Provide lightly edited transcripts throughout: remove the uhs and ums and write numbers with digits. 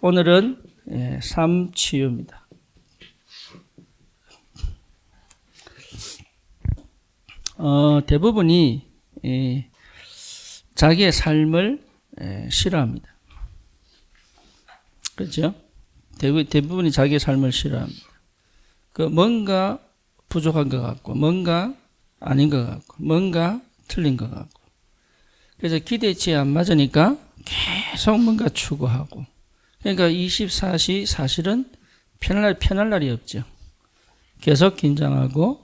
오늘은 삶 치유입니다. 대부분이 자기의 삶을 싫어합니다. 그렇죠? 대부분이 자기의 삶을 싫어합니다. 뭔가 부족한 것 같고, 뭔가 아닌 것 같고, 뭔가 틀린 것 같고. 그래서 기대치에 안 맞으니까 계속 뭔가 추구하고. 그러니까 24시 사실은 편할 날이 없죠. 계속 긴장하고,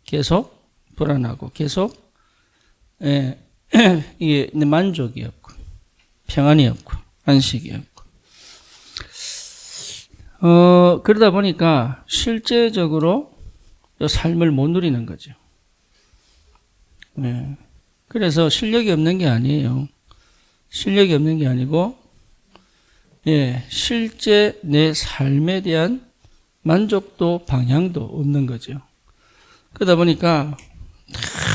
계속 불안하고, 계속 이게 만족이 없고, 평안이 없고, 안식이 없고. 그러다 보니까 실제적으로 삶을 못 누리는 거죠. 그래서 실력이 없는 게 아니에요. 실력이 없는 게 아니고, 실제 내 삶에 대한 만족도, 방향도 없는 거죠. 그러다 보니까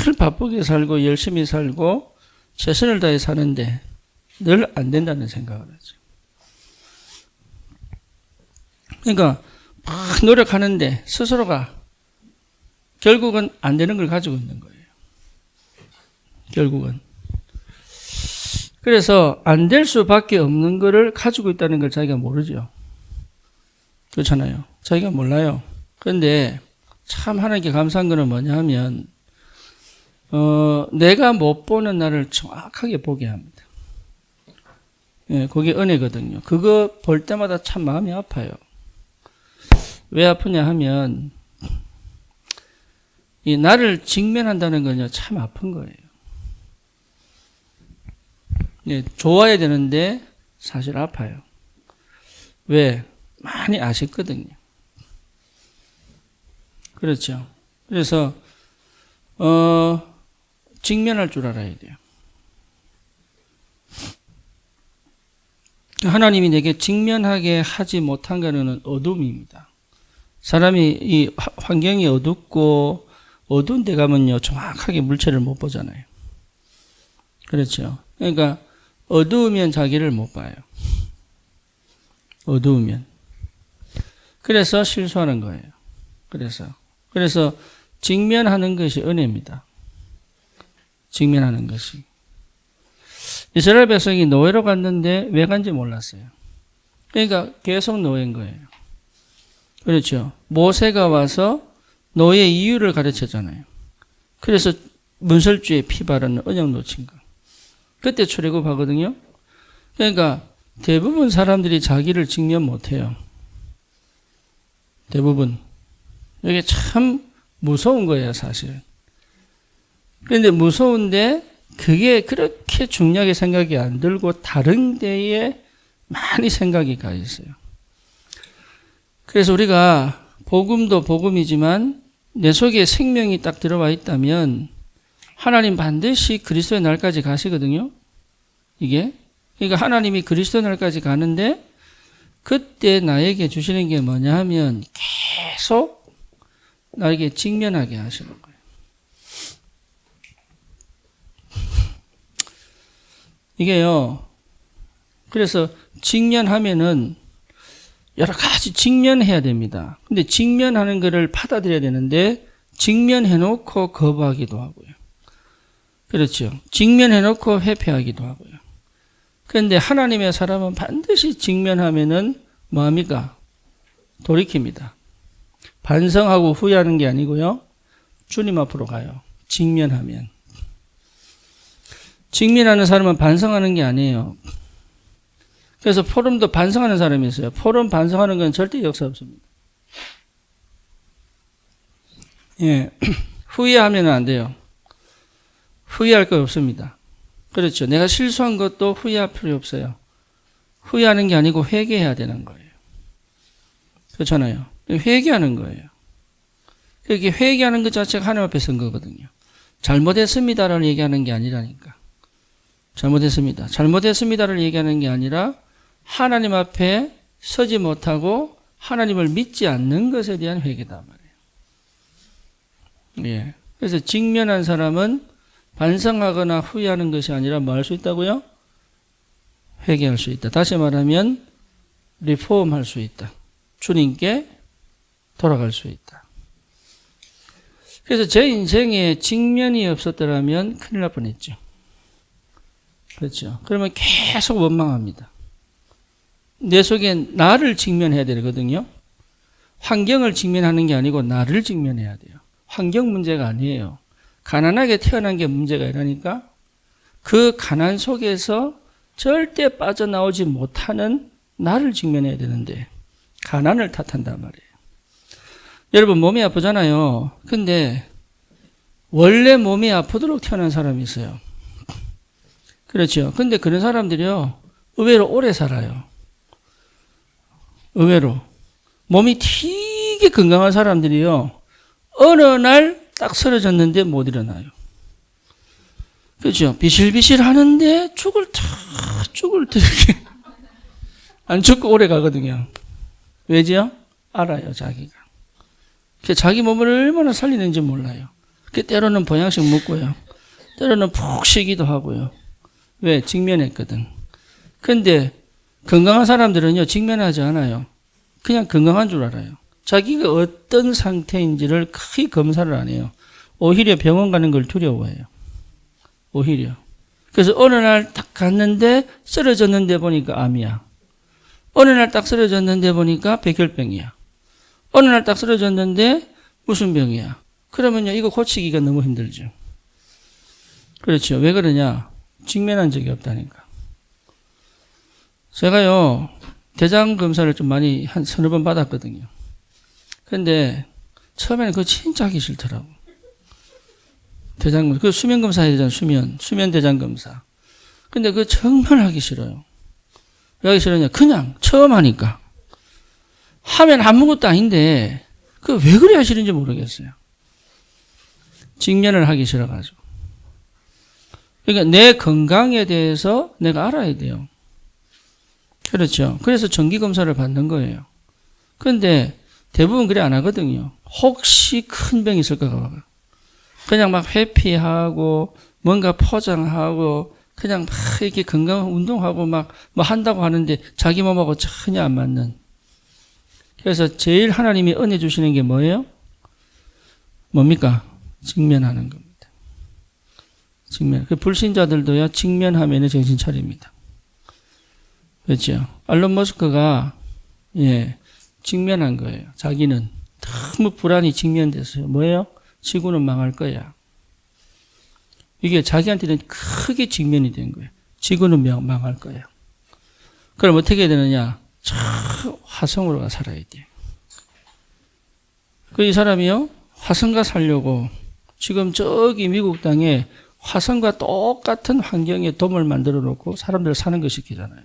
늘 바쁘게 살고 열심히 살고 최선을 다해 사는데 늘 안 된다는 생각을 하죠. 그러니까 막 노력하는데 스스로가 결국은 안 되는 걸 가지고 있는 거예요. 결국은. 그래서 안 될 수밖에 없는 거를 가지고 있다는 걸 자기가 모르죠. 그렇잖아요. 자기가 몰라요. 그런데 참 하나님께 감사한 거는 뭐냐 하면 내가 못 보는 나를 정확하게 보게 합니다. 그게 은혜거든요. 그거 볼 때마다 참 마음이 아파요. 왜 아프냐 하면 이 나를 직면한다는 건요 참 아픈 거예요. 좋아야 되는데 사실 아파요. 왜? 많이 아쉽거든요. 그렇죠. 그래서 직면할 줄 알아야 돼요. 하나님이 내게 직면하게 하지 못한 거는 어둠입니다. 사람이 이 환경이 어둡고 어두운 데 가면요 정확하게 물체를 못 보잖아요. 그렇죠. 그러니까 어두우면 자기를 못 봐요. 어두우면. 그래서 실수하는 거예요. 그래서 직면하는 것이 은혜입니다. 직면하는 것이. 이스라엘 백성이 노예로 갔는데 왜 간지 몰랐어요. 그러니까 계속 노예인 거예요. 그렇죠. 모세가 와서 노예 이유를 가르쳤잖아요. 그래서 문설주에 피 바르는 언약 놓친 거. 그때 출애굽하거든요. 그러니까 대부분 사람들이 자기를 직면 못해요. 대부분. 이게 참 무서운 거예요, 사실. 그런데 무서운데 그게 그렇게 중요하게 생각이 안 들고 다른 데에 많이 생각이 가 있어요. 그래서 우리가 복음도 복음이지만 내 속에 생명이 딱 들어와 있다면 하나님 반드시 그리스도의 날까지 가시거든요. 이게. 그러니까 하나님이 그리스도의 날까지 가는데 그때 나에게 주시는 게 뭐냐 하면 계속 나에게 직면하게 하시는 거예요. 이게요. 그래서 직면하면은 여러 가지 직면해야 됩니다. 근데 직면하는 거를 받아들여야 되는데 직면해놓고 거부하기도 하고요. 그렇죠. 직면해놓고 회피하기도 하고요. 그런데 하나님의 사람은 반드시 직면하면은 뭐합니까? 돌이킵니다. 반성하고 후회하는 게 아니고요. 주님 앞으로 가요. 직면하면. 직면하는 사람은 반성하는 게 아니에요. 그래서 포럼도 반성하는 사람이 있어요. 포럼 반성하는 건 절대 역사 없습니다. 후회하면 안 돼요. 후회할 거 없습니다. 그렇죠. 내가 실수한 것도 후회할 필요 없어요. 후회하는 게 아니고 회개해야 되는 거예요. 그렇잖아요. 회개하는 거예요. 그게 회개하는 것 자체가 하나님 앞에 선 거거든요. 잘못했습니다라는 얘기하는 게 아니라니까. 잘못했습니다를 얘기하는 게 아니라 하나님 앞에 서지 못하고 하나님을 믿지 않는 것에 대한 회개다 말이에요. 그래서 직면한 사람은 반성하거나 후회하는 것이 아니라 뭐 할 수 있다고요? 회개할 수 있다. 다시 말하면 리폼할 수 있다. 주님께 돌아갈 수 있다. 그래서 제 인생에 직면이 없었더라면 큰일 날 뻔했죠. 그렇죠. 그러면 계속 원망합니다. 내 속에 나를 직면해야 되거든요. 환경을 직면하는 게 아니고 나를 직면해야 돼요. 환경 문제가 아니에요. 가난하게 태어난 게 문제가 아니라니까. 그 가난 속에서 절대 빠져나오지 못하는 나를 직면해야 되는데 가난을 탓한단 말이에요. 여러분 몸이 아프잖아요. 근데 원래 몸이 아프도록 태어난 사람이 있어요. 그렇죠. 근데 그런 사람들이요. 의외로 오래 살아요. 의외로. 몸이 되게 건강한 사람들이요. 어느 날 딱 쓰러졌는데 못 일어나요. 그렇죠. 비실비실 하는데 죽을 듯 이렇게 안 죽고 오래 가거든요. 왜죠? 알아요, 자기가. 자기 몸을 얼마나 살리는지 몰라요. 때로는 보양식 먹고요. 때로는 푹 쉬기도 하고요. 왜? 직면했거든. 근데 건강한 사람들은요, 직면하지 않아요. 그냥 건강한 줄 알아요. 자기가 어떤 상태인지를 크게 검사를 안 해요. 오히려 병원 가는 걸 두려워해요. 오히려. 그래서 어느 날 딱 갔는데 쓰러졌는데 보니까 암이야. 어느 날 딱 쓰러졌는데 보니까 백혈병이야. 어느 날 딱 쓰러졌는데 무슨 병이야. 그러면요, 이거 고치기가 너무 힘들죠. 그렇죠. 왜 그러냐? 직면한 적이 없다니까. 제가요, 대장 검사를 좀 많이 한 서너 번 받았거든요. 근데 처음에는 그거 진짜 하기 싫더라고. 대장 검사. 그 수면 검사 해야 되잖아, 수면 대장 검사. 근데 그거 정말 하기 싫어요. 왜 하기 싫으냐? 그냥 처음 하니까. 하면 아무것도 아닌데, 그 왜 그래야 싫은지 모르겠어요. 직면을 하기 싫어가지고. 그러니까 내 건강에 대해서 내가 알아야 돼요. 그렇죠. 그래서 정기검사를 받는 거예요. 그런데 대부분 그래 안 하거든요. 혹시 큰 병이 있을까 봐. 그냥 막 회피하고 뭔가 포장하고 그냥 막 이렇게 건강 운동하고 막 뭐 한다고 하는데 자기 몸하고 전혀 안 맞는. 그래서 제일 하나님이 은혜 주시는 게 뭐예요? 뭡니까? 직면하는 겁니다. 직면. 그 불신자들도요, 직면하면 정신 차립니다. 그렇죠. 알론 머스크가, 직면한 거예요. 자기는 너무 불안이 직면됐어요. 뭐예요? 지구는 망할 거야. 이게 자기한테는 크게 직면이 된 거예요. 지구는 망할 거야. 그럼 어떻게 해야 되느냐? 저 화성으로 가 살아야 돼. 이 사람이요, 화성가 살려고 지금 저기 미국 땅에 화성과 똑같은 환경에 돔을 만들어 놓고 사람들 사는 거 시키잖아요.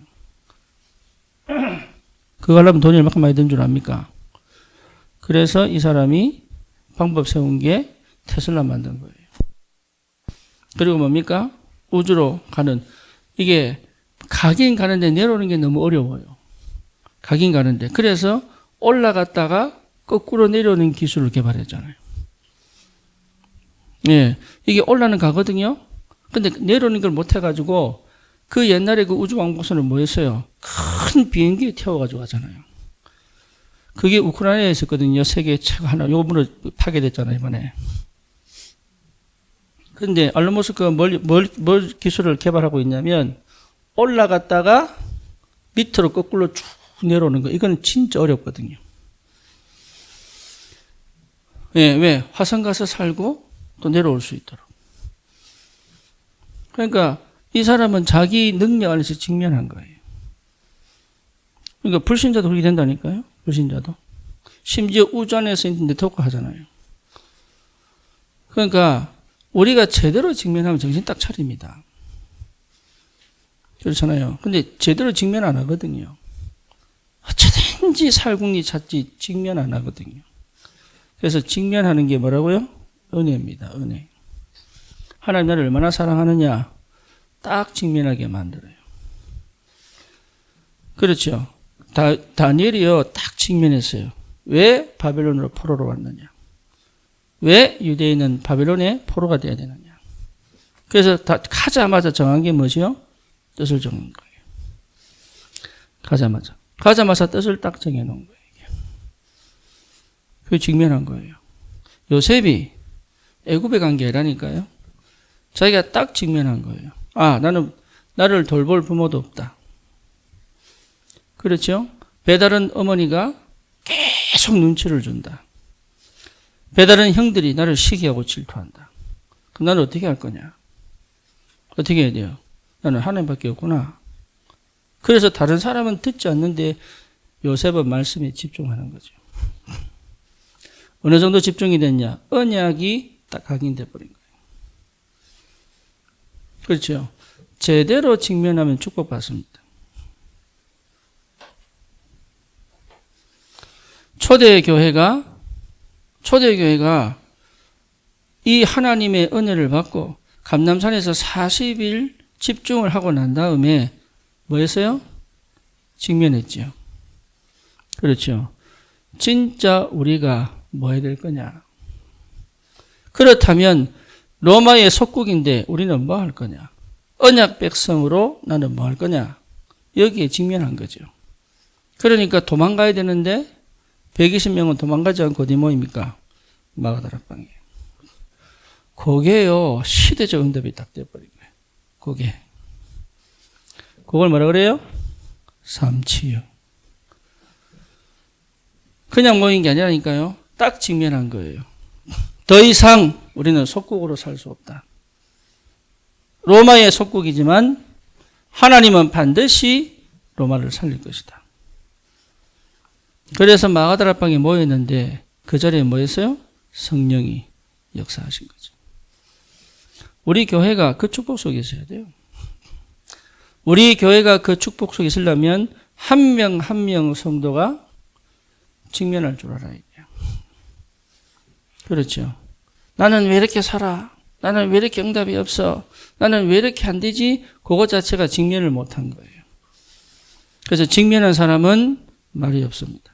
그거 하려면 돈이 얼마큼 많이 든 줄 압니까? 그래서 이 사람이 방법 세운 게 테슬라 만든 거예요. 그리고 뭡니까? 우주로 가는, 이게 가긴 가는데 내려오는 게 너무 어려워요. 가긴 가는데. 그래서 올라갔다가 거꾸로 내려오는 기술을 개발했잖아요. 이게 올라는 가거든요. 근데 내려오는 걸 못 해가지고 그 옛날에 그 우주왕복선을 뭐 했어요? 큰 비행기에 태워가지고 가잖아요. 그게 우크라이나에 있었거든요. 세계 최고 하나. 요번에 파괴됐잖아요, 이번에. 근데 알론 머스크가 뭘 기술을 개발하고 있냐면 올라갔다가 밑으로 거꾸로 쭉 내려오는 거. 이건 진짜 어렵거든요. 왜? 화성 가서 살고 또 내려올 수 있도록. 그러니까 이 사람은 자기 능력 안에서 직면한 거예요. 그러니까 불신자도 그렇게 된다니까요. 불신자도. 심지어 우주 안에서 네트워크 하잖아요. 그러니까 우리가 제대로 직면하면 정신 딱 차립니다. 그렇잖아요. 근데 제대로 직면 안 하거든요. 어쩌든지 살궁리 찾지 직면 안 하거든요. 그래서 직면하는 게 뭐라고요? 은혜입니다. 은혜. 하나님 나를 얼마나 사랑하느냐? 딱 직면하게 만들어요. 그렇죠. 다니엘이요, 딱 직면했어요. 왜 바벨론으로 포로로 왔느냐? 왜 유대인은 바벨론의 포로가 되어야 되느냐? 그래서 가자마자 정한 게 뭐죠? 뜻을 정한 거예요. 가자마자. 가자마자 뜻을 딱 정해놓은 거예요. 그게 직면한 거예요. 요셉이 애굽에 간 게 아니라니까요. 자기가 딱 직면한 거예요. 아, 나를 돌볼 부모도 없다. 그렇죠? 배다른 어머니가 계속 눈치를 준다. 배다른 형들이 나를 시기하고 질투한다. 그럼 나는 어떻게 할 거냐? 어떻게 해야 돼요? 나는 하나님밖에 없구나. 그래서 다른 사람은 듣지 않는데 요셉은 말씀에 집중하는 거죠. 어느 정도 집중이 됐냐? 언약이 딱 각인돼 버린 거예요. 그렇죠? 제대로 직면하면 축복받습니다. 초대교회가 이 하나님의 은혜를 받고 감람산에서 40일 집중을 하고 난 다음에 뭐 했어요? 직면했죠. 그렇죠. 진짜 우리가 뭐 해야 될 거냐? 그렇다면 로마의 속국인데 우리는 뭐 할 거냐? 언약 백성으로 나는 뭐 할 거냐? 여기에 직면한 거죠. 그러니까 도망가야 되는데 120명은 도망가지 않고 어디 모입니까? 마가다락방이에요. 그게요, 시대적 응답이 딱 돼버린 거예요. 그걸 뭐라 그래요? 삼치유. 그냥 모인 게 아니라니까요. 딱 직면한 거예요. 더 이상 우리는 속국으로 살 수 없다. 로마의 속국이지만 하나님은 반드시 로마를 살릴 것이다. 그래서 마가다락방에 모였는데 그 자리에 뭐였어요? 성령이 역사하신 거죠. 우리 교회가 그 축복 속에 있어야 돼요. 우리 교회가 그 축복 속에 있으려면 한 명 한 명 성도가 직면할 줄 알아야 돼요. 그렇죠. 나는 왜 이렇게 살아? 나는 왜 이렇게 응답이 없어? 나는 왜 이렇게 안 되지? 그것 자체가 직면을 못한 거예요. 그래서 직면한 사람은 말이 없습니다.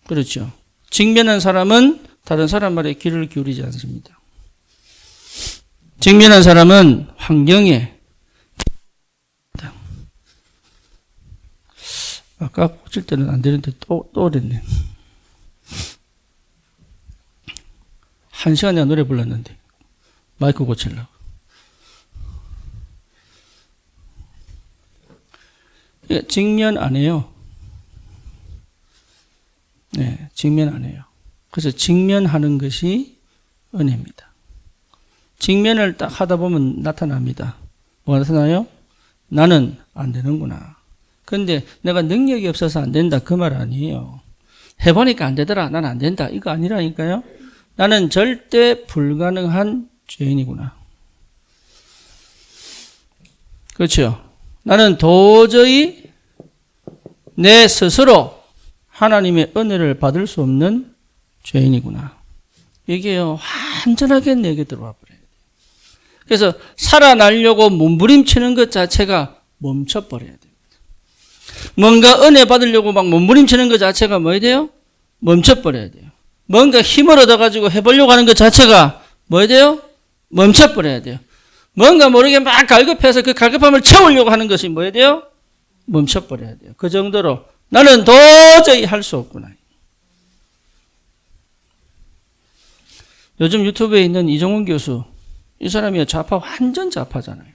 그렇죠. 직면한 사람은 다른 사람 말에 귀를 기울이지 않습니다. 직면한 사람은 환경에 아까 고칠 때는 안 되는데 또 그랬네. 1시간에 노래 불렀는데 마이크 고치려고. 직면 안 해요. 네, 직면 안 해요. 그래서 직면하는 것이 은혜입니다. 직면을 딱 하다 보면 나타납니다. 뭐가 나타나요? 나는 안 되는구나. 그런데 내가 능력이 없어서 안 된다. 그 말 아니에요. 해보니까 안 되더라. 난 안 된다. 이거 아니라니까요. 나는 절대 불가능한 죄인이구나. 그렇죠. 나는 도저히 내 스스로 하나님의 은혜를 받을 수 없는 죄인이구나. 이게요, 완전하게 내게 들어와 버려요. 그래서 살아나려고 몸부림치는 것 자체가 멈춰버려야 됩니다. 뭔가 은혜 받으려고 막 몸부림치는 것 자체가 뭐야 돼요? 멈춰버려야 돼요. 뭔가 힘을 얻어가지고 해보려고 하는 것 자체가 뭐야 돼요? 멈춰버려야 돼요. 뭔가 모르게 막 갈급해서 그 갈급함을 채우려고 하는 것이 뭐야 돼요? 멈춰버려야 돼요. 그 정도로 나는 도저히 할 수 없구나. 요즘 유튜브에 있는 이종훈 교수, 이 사람이 완전 좌파잖아요.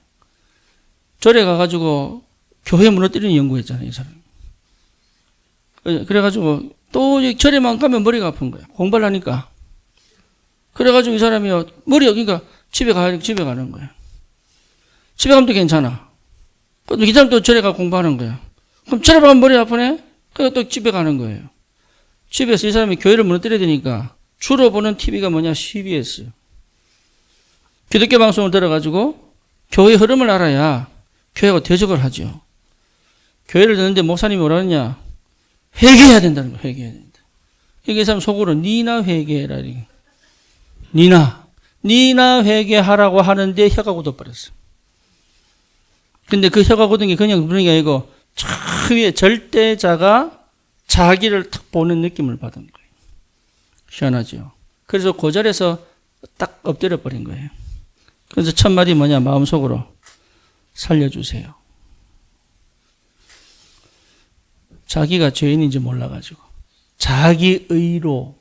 절에 가가지고 교회 무너뜨리는 연구했잖아요, 이 사람. 그래가지고 또 절에만 가면 머리가 아픈 거야. 공부를 하니까. 그래가지고 이 사람이 그러니까 집에 가는 거야. 집에 가면 또 괜찮아. 이 사람 또 절에 가 공부하는 거야. 그럼 절에 가면 머리 아프네? 그래서 또 집에 가는 거예요. 집에서 이 사람이 교회를 무너뜨려야 되니까 주로 보는 TV가 뭐냐? CBS. 기독교 방송을 들어가지고 교회 흐름을 알아야 교회가 대적을 하죠. 교회를 듣는데 목사님이 뭐라 그러냐? 회개해야 된다는 거야. 회개해야 된다. 이 사람 속으로 니나 회개해라. 니나 회개하라고 하는데 혀가 굳어버렸어. 근데 그 혀가 굳은 게 그냥 그런 게 아니고 저 위에 절대자가 자기를 탁 보는 느낌을 받은 거예요. 희한하죠. 그래서 그 자리에서 딱 엎드려 버린 거예요. 그래서 첫 마디 뭐냐? 마음속으로 살려주세요. 자기가 죄인인지 몰라가지고. 자기 의로.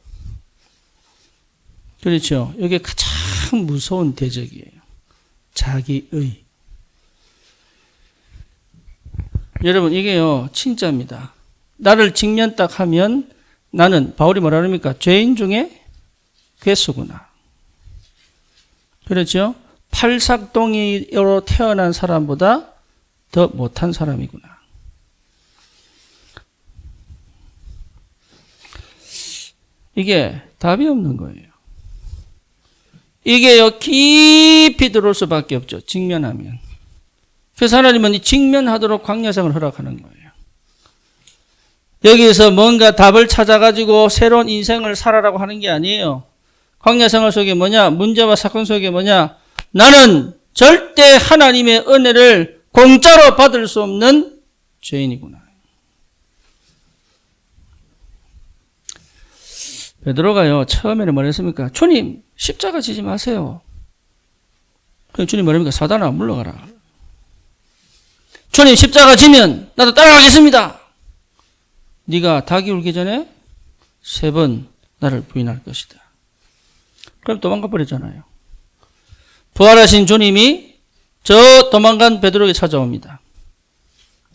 그렇죠. 이게 가장 무서운 대적이에요. 자기 의. 여러분, 이게요, 진짜입니다. 나를 직면 딱 하면 나는, 바울이 뭐라 그럽니까? 죄인 중에 괴수구나. 그렇죠? 팔삭동이로 태어난 사람보다 더 못한 사람이구나. 이게 답이 없는 거예요. 이게요, 깊이 들어올 수밖에 없죠. 직면하면. 그래서 하나님은 직면하도록 광야생을 허락하는 거예요. 여기서 뭔가 답을 찾아가지고 새로운 인생을 살아라고 하는 게 아니에요. 광야생활 속에 뭐냐? 문제와 사건 속에 뭐냐? 나는 절대 하나님의 은혜를 공짜로 받을 수 없는 죄인이구나. 베드로가요, 처음에는 뭐라 했습니까? 주님, 십자가 지지 마세요. 주님 뭐랍니까? 사단아, 물러가라. 주님, 십자가 지면 나도 따라가겠습니다. 네가 닭이 울기 전에 3번 나를 부인할 것이다. 그럼 도망가 버렸잖아요. 부활하신 주님이 저 도망간 베드로에게 찾아옵니다.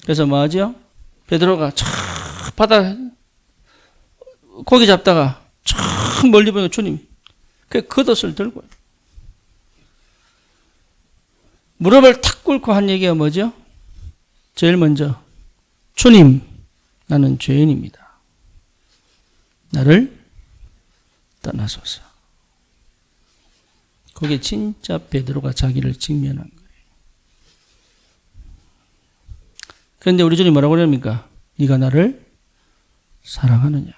그래서 뭐 하죠? 베드로가 저 바다 고기 잡다가 저 멀리 보니까 주님 그 겉옷을 들고 무릎을 탁 꿇고 한 얘기가 뭐죠? 제일 먼저 주님, 나는 죄인입니다. 나를 떠나소서. 그게 진짜 베드로가 자기를 직면한 거예요. 그런데 우리 주님 뭐라고 그럽니까? 네가 나를 사랑하느냐?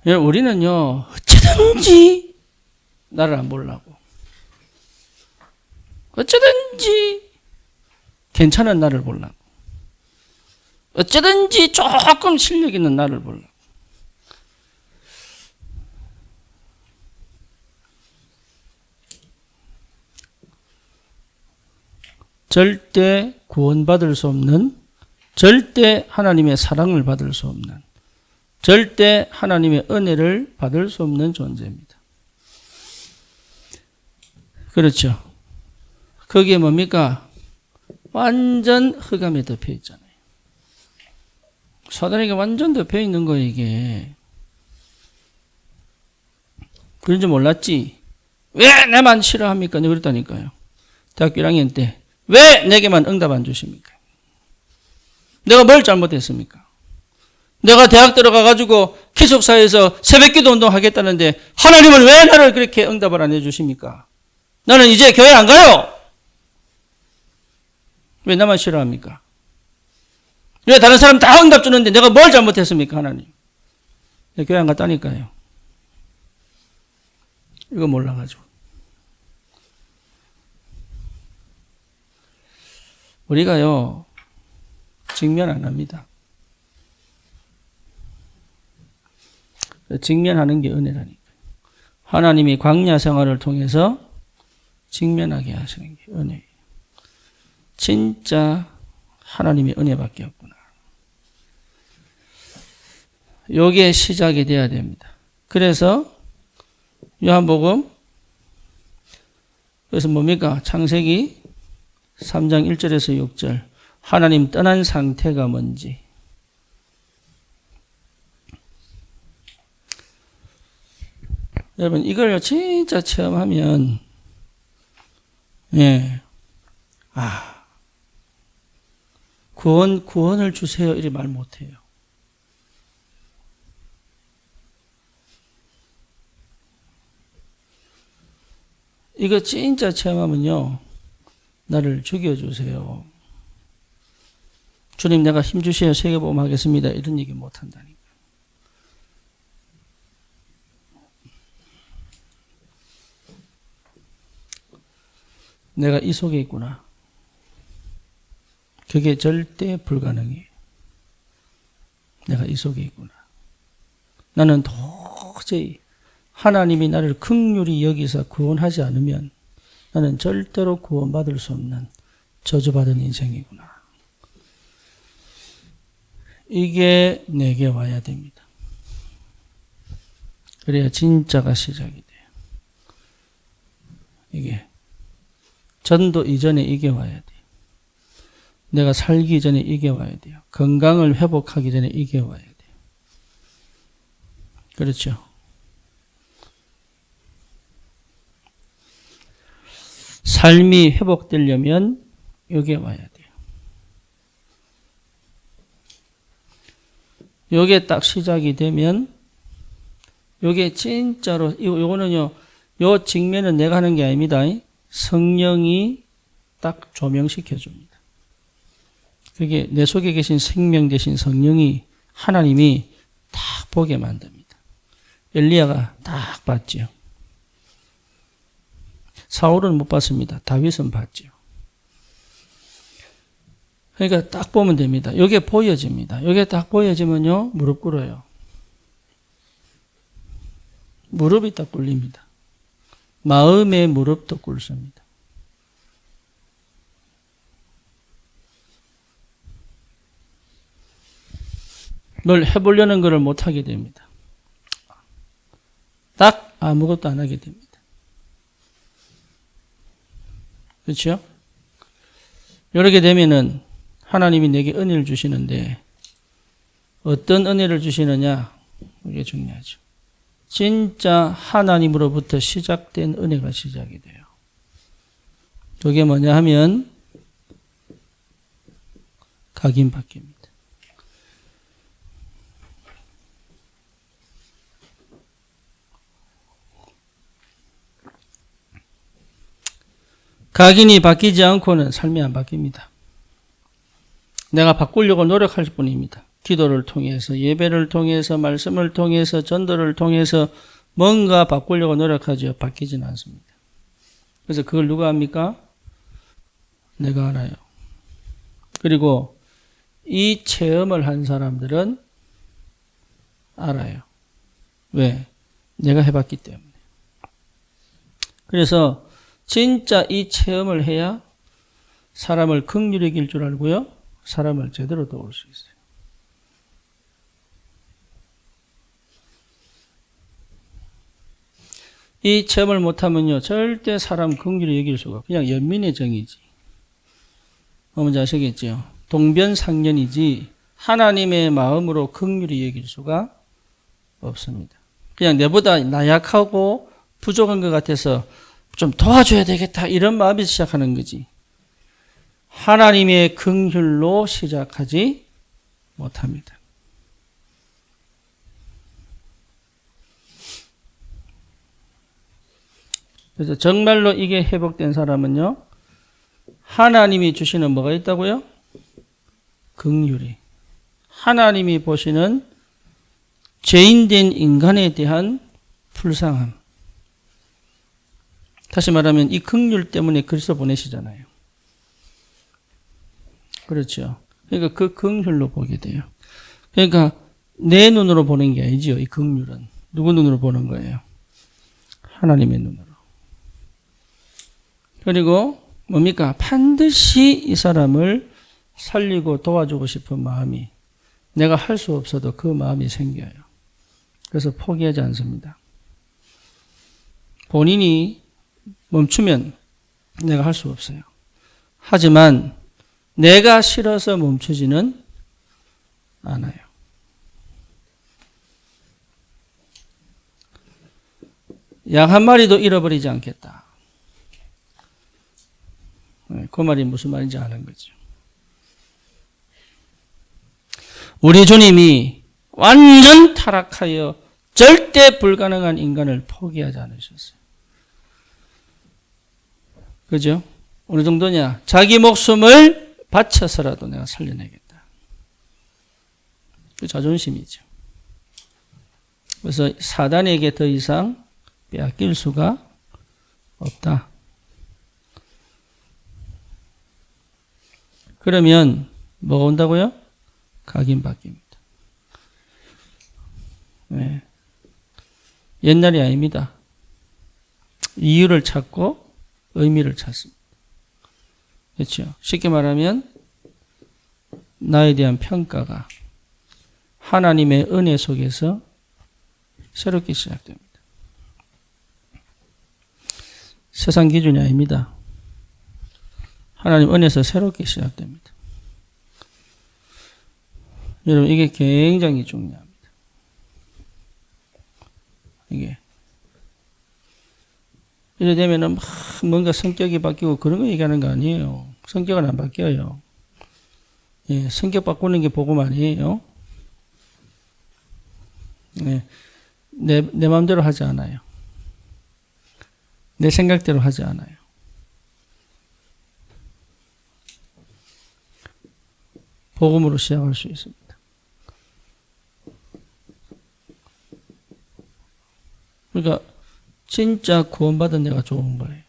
우리는요, 어쩌든지 나를 안 보려고, 어쩌든지 괜찮은 나를 보려고, 어쩌든지 조금 실력 있는 나를 보려고. 절대 구원받을 수 없는, 절대 하나님의 사랑을 받을 수 없는, 절대 하나님의 은혜를 받을 수 없는 존재입니다. 그렇죠. 거기에 뭡니까? 완전 흑암에 덮여 있잖아요. 사단에게 완전 덮여 있는 거예요, 이게. 그런 줄 몰랐지? 왜 내만 싫어합니까? 내가 그랬다니까요. 대학교 1학년 때. 왜 내게만 응답 안 주십니까? 내가 뭘 잘못했습니까? 내가 대학 들어가가지고 기숙사에서 새벽기도 운동하겠다는데 하나님은 왜 나를 그렇게 응답을 안 해주십니까? 나는 이제 교회 안 가요. 왜 나만 싫어합니까? 왜 다른 사람 다 응답 주는데 내가 뭘 잘못했습니까, 하나님? 내가 교회 안 갔다니까요. 이거 몰라가지고. 우리가요, 직면 안 합니다. 직면하는 게 은혜라니까. 하나님이 광야 생활을 통해서 직면하게 하시는 게 은혜예요. 진짜 하나님의 은혜밖에 없구나. 요게 시작이 돼야 됩니다. 그래서 요한복음, 그래서 뭡니까? 창세기 3장 1절에서 6절. 하나님 떠난 상태가 뭔지. 여러분, 이걸 진짜 체험하면, 구원을 주세요. 이렇게 말 못해요. 이거 진짜 체험하면요, 나를 죽여주세요. 주님, 내가 힘주세요. 세계보험 하겠습니다. 이런 얘기 못 한다니까. 내가 이 속에 있구나. 그게 절대 불가능해. 내가 이 속에 있구나. 나는 도저히 하나님이 나를 긍휼히 여기서 구원하지 않으면 나는 절대로 구원받을 수 없는 저주받은 인생이구나. 이게 내게 와야 됩니다. 그래야 진짜가 시작이 돼요. 이게 전도 이전에 이게 와야 돼요. 내가 살기 전에 이게 와야 돼요. 건강을 회복하기 전에 이게 와야 돼요. 그렇죠? 삶이 회복되려면 이게 와야 돼요. 요게 딱 시작이 되면 요게 진짜로 요거는요. 요 직면은 내가 하는 게 아닙니다. 성령이 딱 조명시켜 줍니다. 그게 내 속에 계신 생명 대신 성령이 하나님이 딱 보게 만듭니다. 엘리야가 딱 봤죠. 사울은 못 봤습니다. 다윗은 봤죠. 그러니까 딱 보면 됩니다. 이게 보여집니다. 이게 딱 보여지면요. 무릎 꿇어요. 무릎이 딱 꿇립니다. 마음의 무릎도 꿇습니다. 뭘 해보려는 것을 못하게 됩니다. 딱 아무것도 안 하게 됩니다. 그렇죠? 이렇게 되면은 하나님이 내게 은혜를 주시는데 어떤 은혜를 주시느냐? 이게 중요하죠. 진짜 하나님으로부터 시작된 은혜가 시작이 돼요. 그게 뭐냐 하면 각인받기입니다. 각인이 바뀌지 않고는 삶이 안 바뀝니다. 내가 바꾸려고 노력할 뿐입니다. 기도를 통해서, 예배를 통해서, 말씀을 통해서, 전도를 통해서 뭔가 바꾸려고 노력하죠. 바뀌지는 않습니다. 그래서 그걸 누가 합니까? 내가 알아요. 그리고 이 체험을 한 사람들은 알아요. 왜? 내가 해봤기 때문에. 그래서 진짜 이 체험을 해야 사람을 긍휼히 여길 줄 알고요. 사람을 제대로 도울 수 있어요. 이 체험을 못하면요. 절대 사람 긍휼히 여길 수가 그냥 연민의 정이지. 뭔지 아시겠죠? 동변상련이지 하나님의 마음으로 긍휼히 여길 수가 없습니다. 그냥 내보다 나약하고 부족한 것 같아서 좀 도와줘야 되겠다 이런 마음이 시작하는 거지. 하나님의 긍휼로 시작하지 못합니다. 그래서 정말로 이게 회복된 사람은요. 하나님이 주시는 뭐가 있다고요? 긍휼이. 하나님이 보시는 죄인된 인간에 대한 불쌍함. 다시 말하면 이 긍휼 때문에 그리스도 보내시잖아요. 그렇죠. 그러니까 그 긍휼로 보게 돼요. 그러니까 내 눈으로 보는 게 아니지요. 이 긍휼은. 누구 눈으로 보는 거예요? 하나님의 눈으로. 그리고 뭡니까? 반드시 이 사람을 살리고 도와주고 싶은 마음이 내가 할 수 없어도 그 마음이 생겨요. 그래서 포기하지 않습니다. 본인이 멈추면 내가 할 수 없어요. 하지만 내가 싫어서 멈추지는 않아요. 양 한 마리도 잃어버리지 않겠다. 그 말이 무슨 말인지 아는 거죠. 우리 주님이 완전 타락하여 절대 불가능한 인간을 포기하지 않으셨어요. 그죠? 어느 정도냐? 자기 목숨을 바쳐서라도 내가 살려내겠다. 그 자존심이죠. 그래서 사단에게 더 이상 빼앗길 수가 없다. 그러면 뭐가 온다고요? 각인바뀝니다. 네. 옛날이 아닙니다. 이유를 찾고 의미를 찾습니다. 그렇죠? 쉽게 말하면 나에 대한 평가가 하나님의 은혜 속에서 새롭게 시작됩니다. 세상 기준이 아닙니다. 하나님 은혜에서 새롭게 시작됩니다. 여러분, 이게 굉장히 중요합니다. 이게. 이래 되면은 막 뭔가 성격이 바뀌고 그런 거 얘기하는 거 아니에요. 성격은 안 바뀌어요. 예, 성격 바꾸는 게 복음 아니에요. 예, 내 마음대로 하지 않아요. 내 생각대로 하지 않아요. 복음으로 시작할 수 있습니다. 그러니까 진짜 구원받은 내가 좋은 거예요.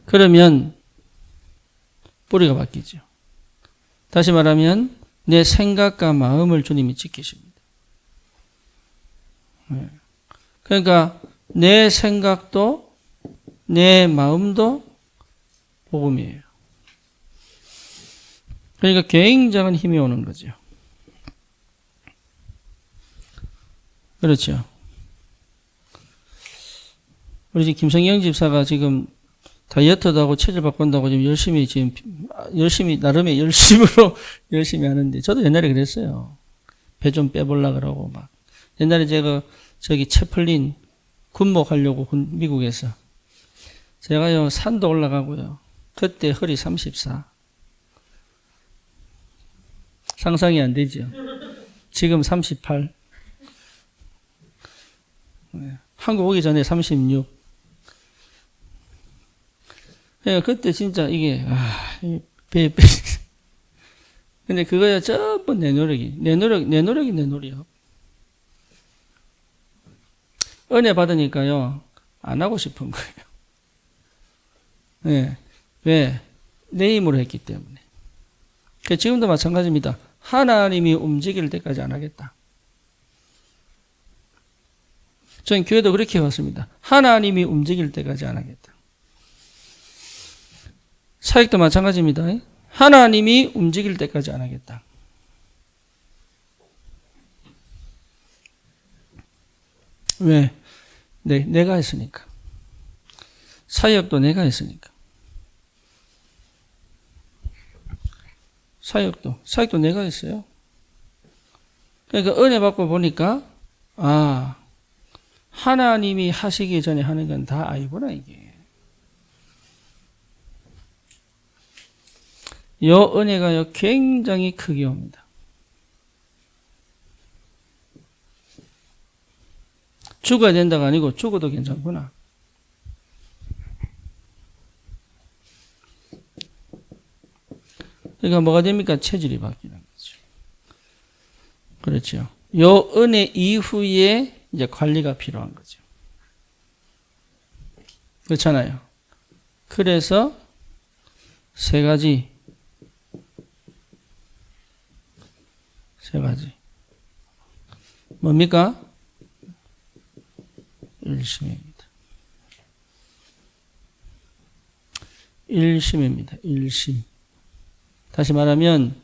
그러면 뿌리가 바뀌죠. 다시 말하면 내 생각과 마음을 주님이 지키십니다. 그러니까 내 생각도 내 마음도 복음이에요. 그러니까 굉장한 힘이 오는 거죠. 그렇죠. 우리 지금 김성영 집사가 지금 다이어트도 하고 체질 바꾼다고 지금 열심히 나름의 열심으로 열심히 하는데, 저도 옛날에 그랬어요. 배 좀 빼보려고 그러고 막. 옛날에 제가 저기 채플린 군목하려고 미국에서 제가요 산도 올라가고요. 그때 허리 34. 상상이 안 되죠. 지금 38. 한국 오기 전에 36. 그때 진짜 이게, 근데 그거야 전부 내 노력이. 내 노력이요. 은혜 받으니까요, 안 하고 싶은 거예요. 네. 왜? 내 힘으로 했기 때문에. 지금도 마찬가지입니다. 하나님이 움직일 때까지 안 하겠다. 저는 교회도 그렇게 해왔습니다. 하나님이 움직일 때까지 안 하겠다. 사역도 마찬가지입니다. 하나님이 움직일 때까지 안 하겠다. 왜? 내가 했으니까. 사역도 내가 했으니까. 사역도 내가 했어요. 그러니까 은혜 받고 보니까, 하나님이 하시기 전에 하는 건 다 아니구나, 이게. 요 은혜가요, 굉장히 크게 옵니다. 죽어야 된다가 아니고 죽어도 괜찮구나. 그러니까 뭐가 됩니까? 체질이 바뀌는 거죠. 그렇죠. 요 은혜 이후에 이제 관리가 필요한 거죠. 그렇잖아요. 그래서 세 가지. 뭡니까? 일심입니다. 일심. 다시 말하면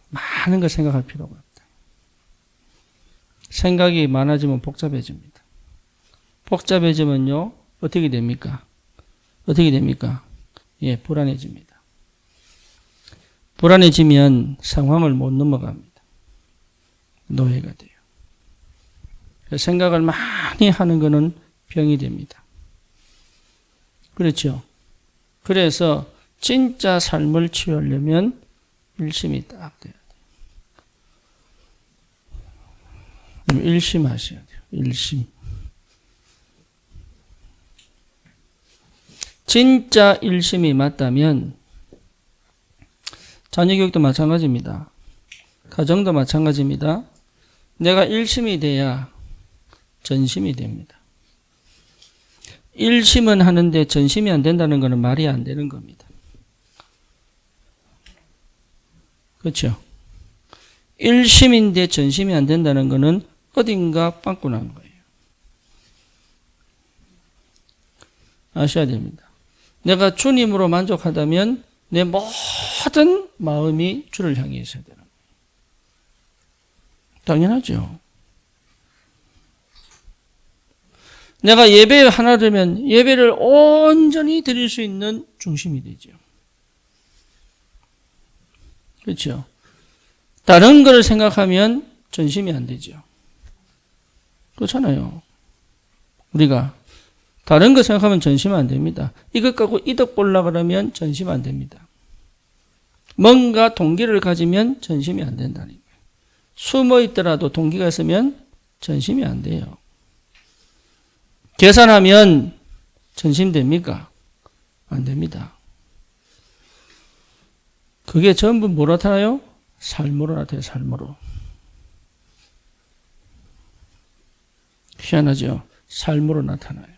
많은 걸 생각할 필요가 없다. 생각이 많아지면 복잡해집니다. 복잡해지면요, 어떻게 됩니까? 예, 불안해집니다. 불안해지면 상황을 못 넘어갑니다. 노예가 돼요. 생각을 많이 하는 것은 병이 됩니다. 그렇죠? 그래서 진짜 삶을 취하려면 일심이 딱 돼야 돼요. 일심하셔야 돼요. 일심. 진짜 일심이 맞다면 자녀교육도 마찬가지입니다. 가정도 마찬가지입니다. 내가 일심이 돼야 전심이 됩니다. 일심은 하는데 전심이 안 된다는 것은 말이 안 되는 겁니다. 그렇죠? 일심인데 전심이 안 된다는 것은 어딘가 빵꾸 난 거예요. 아셔야 됩니다. 내가 주님으로 만족하다면 내 모든 마음이 주를 향해 있어야 되는 거예요. 당연하죠. 내가 예배 하나 되면 예배를 온전히 드릴 수 있는 중심이 되죠. 그렇죠. 다른 것을 생각하면 전심이 안 되죠. 그렇잖아요. 우리가 다른 거 생각하면 전심 안 됩니다. 이것 갖고 이득 보려고 그러면 전심 안 됩니다. 뭔가 동기를 가지면 전심이 안 된다니까요. 숨어 있더라도 동기가 있으면 전심이 안 돼요. 계산하면 전심 됩니까? 안 됩니다. 그게 전부 뭐로 나타나요? 삶으로 나타나요. 삶으로. 희한하죠? 삶으로 나타나요.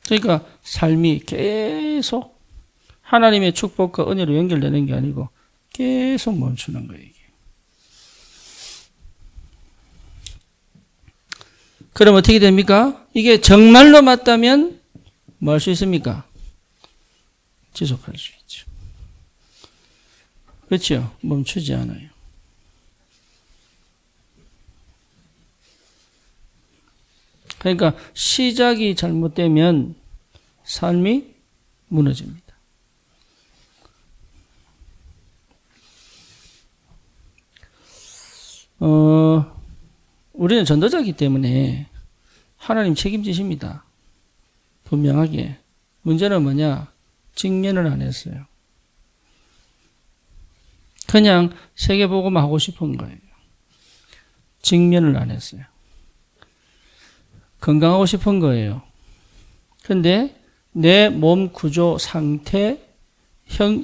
그러니까 삶이 계속 하나님의 축복과 은혜로 연결되는 게 아니고 계속 멈추는 거예요. 이게. 그럼 어떻게 됩니까? 이게 정말로 맞다면 뭐 할 수 있습니까? 지속할 수 있죠. 그렇죠? 멈추지 않아요. 그러니까 시작이 잘못되면 삶이 무너집니다. 우리는 전도자이기 때문에 하나님 책임지십니다. 분명하게. 문제는 뭐냐? 직면을 안 했어요. 그냥 세계복음 하고 싶은 거예요. 직면을 안 했어요. 건강하고 싶은 거예요. 근데 내 몸 구조, 상태,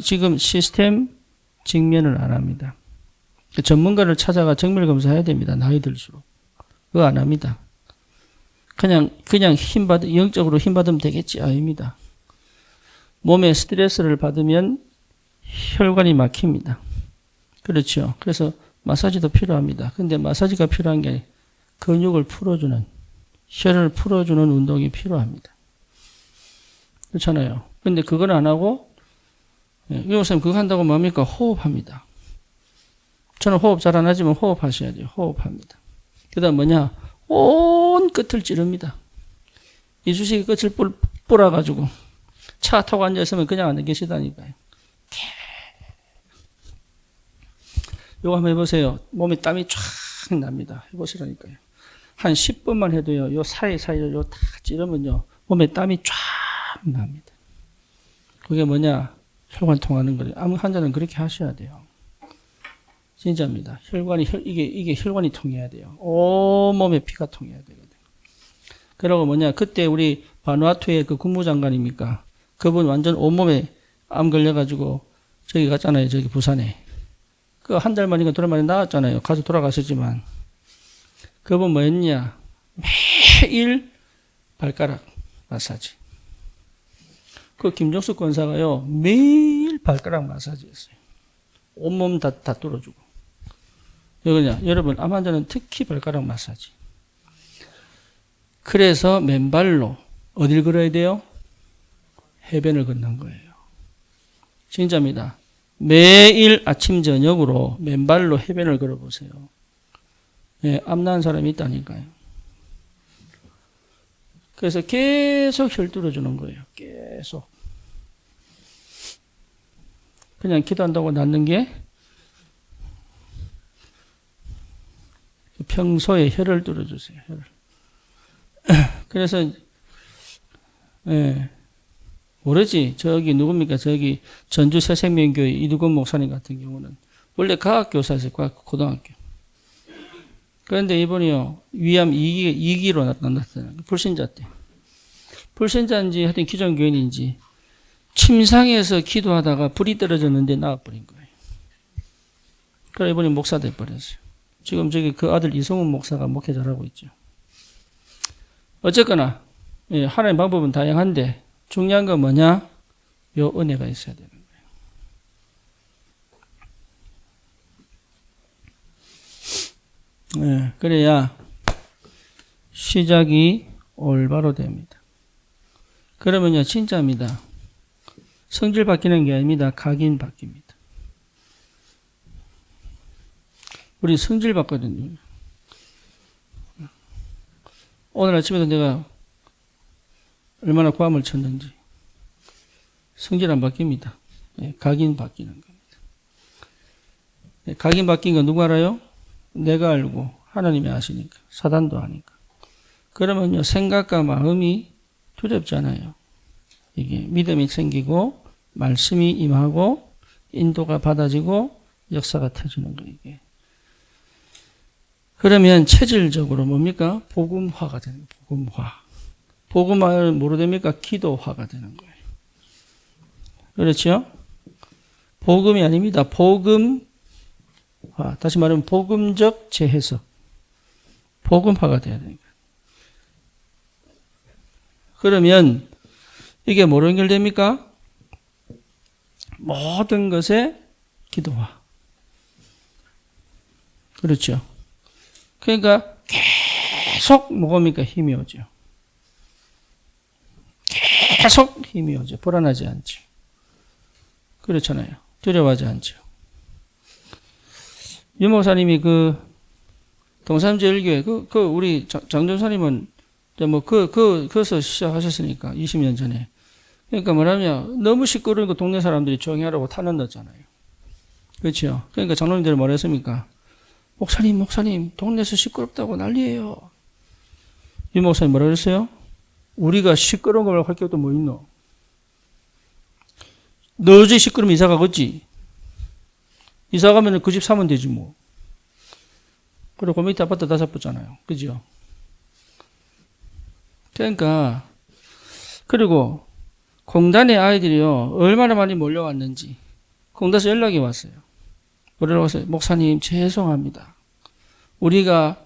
지금 시스템 직면을 안 합니다. 전문가를 찾아가 정밀 검사해야 됩니다. 나이 들수록. 그거 안 합니다. 그냥 영적으로 힘 받으면 되겠지. 아닙니다. 몸에 스트레스를 받으면 혈관이 막힙니다. 그렇죠. 그래서 마사지도 필요합니다. 근데 마사지가 필요한 게 근육을 풀어주는, 혈을 풀어주는 운동이 필요합니다. 그렇잖아요. 근데 그걸 안 하고, 유목사님 그거 한다고 뭡니까? 호흡합니다. 저는 호흡 잘 안 하지만 호흡하셔야 돼요. 호흡합니다. 그 다음 뭐냐? 온 끝을 찌릅니다. 이쑤시개 끝을 뿌려가지고 차 타고 앉아있으면 그냥 안 계시다니까요. 이거 한번 해보세요. 몸에 땀이 쫙 납니다. 해보시라니까요. 한 10분만 해도요, 요 사이사이를 요 다 찌르면요, 몸에 땀이 쫙 납니다. 그게 뭐냐? 혈관 통하는 거예요. 아무 환자는 그렇게 하셔야 돼요. 진짜입니다. 이게 혈관이 통해야 돼요. 온몸에 피가 통해야 되거든요. 그러고 뭐냐? 그때 우리 바누아투의 그 국무장관입니까? 그분 완전 온몸에 암 걸려가지고 저기 갔잖아요. 저기 부산에. 그 한 달 만인가 두 달 만에 나왔잖아요. 가서 돌아가셨지만. 그분 뭐 했냐? 매일 발가락 마사지. 그 김종숙 권사가요. 매일 발가락 마사지 했어요. 온몸 다 뚫어주고. 이거냐? 여러분, 암 환자는 특히 발가락 마사지. 그래서 맨발로 어딜 걸어야 돼요? 해변을 걷는 거예요. 진짜입니다. 매일 아침 저녁으로 맨발로 해변을 걸어보세요. 예, 암 나은 사람이 있다니까요. 그래서 계속 혈 뚫어주는 거예요. 계속. 그냥 기도한다고 낫는 게 평소에 혈을 뚫어주세요. 혈을. 그래서 예, 모르지. 저기 누굽니까? 저기 전주 새생명교회 이두건 목사님 같은 경우는 원래 과학교사였어요. 고등학교. 그런데 이번에요. 위암 2기로 나타났어요. 불신자 때. 불신자인지 하여튼 기존 교인인지 침상에서 기도하다가 불이 떨어졌는데 나와버린 거예요. 그래 이번에 목사 돼버렸어요. 지금 저기 그 아들 이성훈 목사가 목회 잘하고 있죠. 어쨌거나 예, 하나님 방법은 다양한데 중요한 건 뭐냐? 요 은혜가 있어야 되는 거예요. 예, 그래야 시작이 올바로 됩니다. 그러면요 진짜입니다. 성질 바뀌는 게 아닙니다. 각인 바뀝니다. 우리 성질 바뀌거든요. 오늘 아침에도 내가 얼마나 고함을 쳤는지 성질 안 바뀝니다. 각인 바뀌는 겁니다. 각인 바뀐 거 누가 알아요? 내가 알고 하나님이 아시니까. 사단도 아니까. 그러면요, 생각과 마음이 두렵잖아요. 이게 믿음이 생기고 말씀이 임하고 인도가 받아지고 역사가 터지는 거예요. 이게. 그러면 체질적으로 뭡니까? 복음화가 되는 거예요. 복음화. 복음화는 뭐로 됩니까? 기도화가 되는 거예요. 그렇죠? 복음이 아닙니다. 복음화. 다시 말하면 복음적 재해석. 복음화가 돼야 되니까. 그러면 이게 뭐로 연결됩니까? 모든 것의 기도화. 그렇죠? 그러니까 계속 뭐입니까? 힘이 오죠. 계속 힘이 오죠. 불안하지 않죠. 그렇잖아요. 두려워하지 않죠. 유 목사님이 동삼제일교회 우리 장전사님은 거기서 시작하셨으니까 20년 전에. 그러니까 뭐냐면 너무 시끄러우니까 동네 사람들이 조용히 하라고 탄원 넣었잖아요. 그렇죠. 그러니까 장로님들이 뭐라 했습니까? 목사님 동네에서 시끄럽다고 난리예요. 유 목사님 뭐라 그랬어요? 우리가 시끄러운 걸 할 게 또 뭐 있노? 너 어제 시끄러우면 이사 가겠지? 이사 가면 그 집 사면 되지 뭐. 그리고 그 밑에 아파트 다 잡았잖아요. 그죠? 그러니까 그리고 공단의 아이들이요 얼마나 많이 몰려왔는지 공단에서 연락이 왔어요. 뭐라고 왔어요? 목사님 죄송합니다. 우리가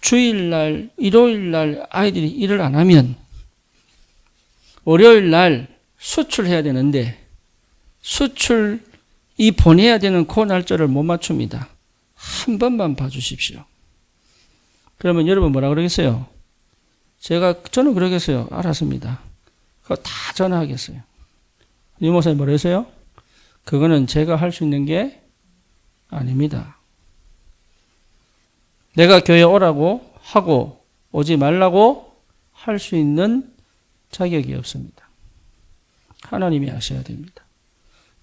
주일날 일요일날 아이들이 일을 안 하면 월요일날 수출해야 되는데 수출이 보내야 되는 그 날짜를 못 맞춥니다. 한 번만 봐주십시오. 그러면 여러분 뭐라 그러겠어요? 저는 그러겠어요. 알았습니다. 그거 다 전화하겠어요. 유 목사님 뭐라 했어요? 그거는 제가 할 수 있는 게 아닙니다. 내가 교회 오라고 하고 오지 말라고 할 수 있는 자격이 없습니다. 하나님이 아셔야 됩니다.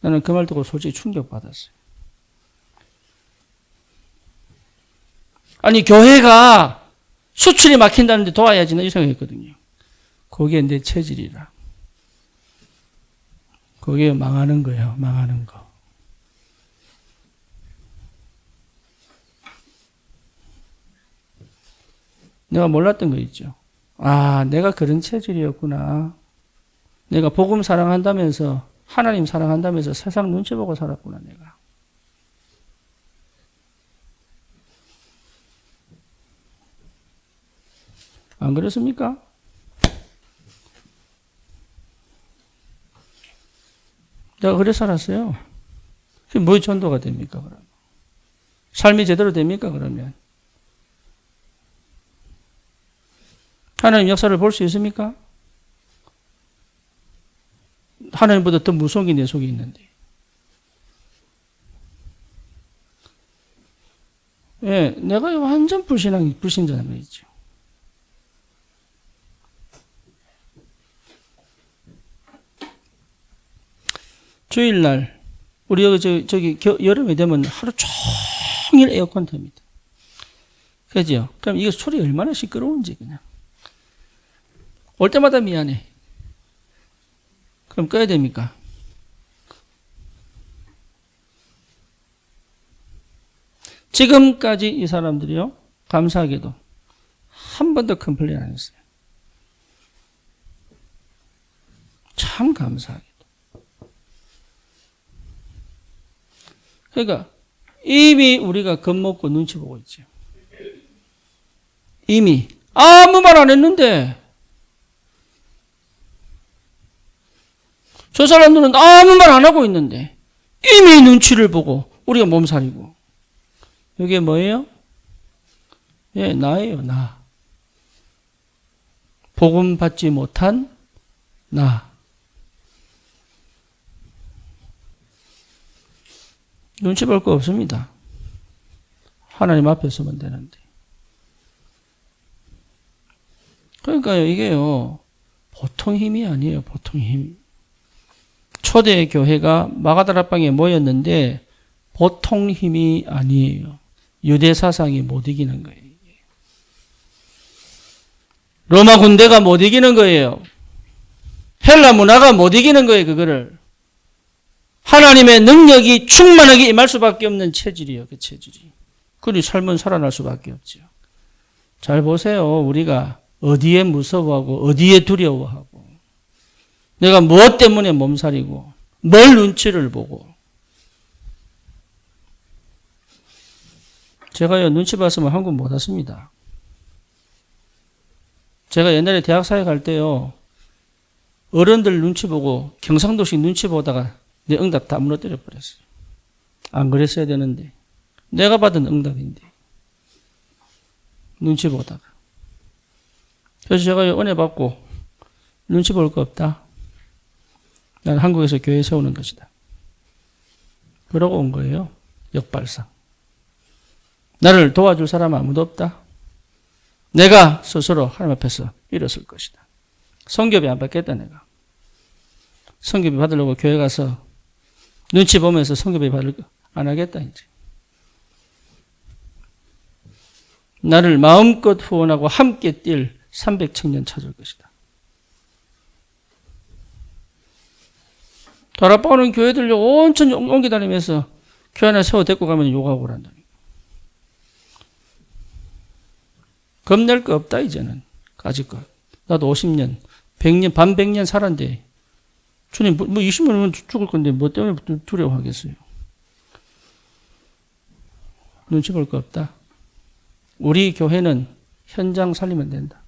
나는 그 말 듣고 솔직히 충격받았어요. 아니 교회가 수출이 막힌다는데 도와야지 이 생각했거든요. 그게 내 체질이라. 그게 망하는 거예요. 망하는 거. 내가 몰랐던 거 있죠. 아, 내가 그런 체질이었구나. 내가 복음 사랑한다면서 하나님 사랑한다면서 세상 눈치 보고 살았구나 내가. 안 그렇습니까? 내가 그래 살았어요. 그게 뭐 전도가 됩니까, 그러면? 삶이 제대로 됩니까, 그러면? 하나님 역사를 볼 수 있습니까? 하나님보다 더 무서운 게 내 속에 있는데. 예, 내가 완전 불신자는 거죠. 주일날, 우리 여기 여름에 되면 하루 종일 에어컨 틉니다. 그죠? 그럼 이게 소리 얼마나 시끄러운지 그냥. 올 때마다 미안해. 그럼 꺼야 됩니까? 지금까지 이 사람들이요, 감사하게도 한 번도 컴플레인 안 했어요. 참 감사하게도. 그러니까 이미 우리가 겁먹고 눈치 보고 있죠. 이미 아무 말 안 했는데 저 사람들은 아무 말 안 하고 있는데 이미 눈치를 보고 우리가 몸살이고. 이게 뭐예요? 예, 나예요, 나. 복음 받지 못한 나. 눈치 볼 거 없습니다. 하나님 앞에 서면 되는데. 그러니까요, 이게요, 보통 힘이 아니에요, 보통 힘. 초대 교회가 마가다락방에 모였는데 보통 힘이 아니에요. 유대 사상이 못 이기는 거예요. 로마 군대가 못 이기는 거예요. 헬라 문화가 못 이기는 거예요, 그거를. 하나님의 능력이 충만하게 임할 수밖에 없는 체질이에요, 그 체질이. 그러니 삶은 살아날 수밖에 없죠. 잘 보세요. 우리가 어디에 무서워하고 어디에 두려워하고 내가 무엇 때문에 몸살이고 뭘 눈치를 보고. 제가요, 눈치 봤으면 한국 못 왔습니다. 제가 옛날에 대학 사회 갈 때요, 어른들 눈치 보고 경상도식 눈치 보다가 내 응답 다 무너뜨려 버렸어요. 안 그랬어야 되는데. 내가 받은 응답인데. 눈치 보다가. 그래서 제가 은혜 받고 눈치 볼 거 없다. 나는 한국에서 교회 세우는 것이다. 그러고 온 거예요. 역발상. 나를 도와줄 사람 아무도 없다. 내가 스스로 하나님 앞에서 일었을 것이다. 성교비 안 받겠다, 내가. 성교비 받으려고 교회 가서 눈치 보면서 성교비 안 하겠다, 이제. 나를 마음껏 후원하고 함께 뛸 300청년 찾을 것이다. 다락방은 교회들요, 온천히 옮겨 다니면서 교회 하나 세워 데리고 가면 욕하고 그런다니까. 겁낼 거 없다, 이제는. 까짓것. 나도 50년, 100년, 반 100년 살았는데, 주님, 뭐 20년이면 죽을 건데, 뭐 때문에 두려워하겠어요? 눈치 볼 거 없다. 우리 교회는 현장 살리면 된다.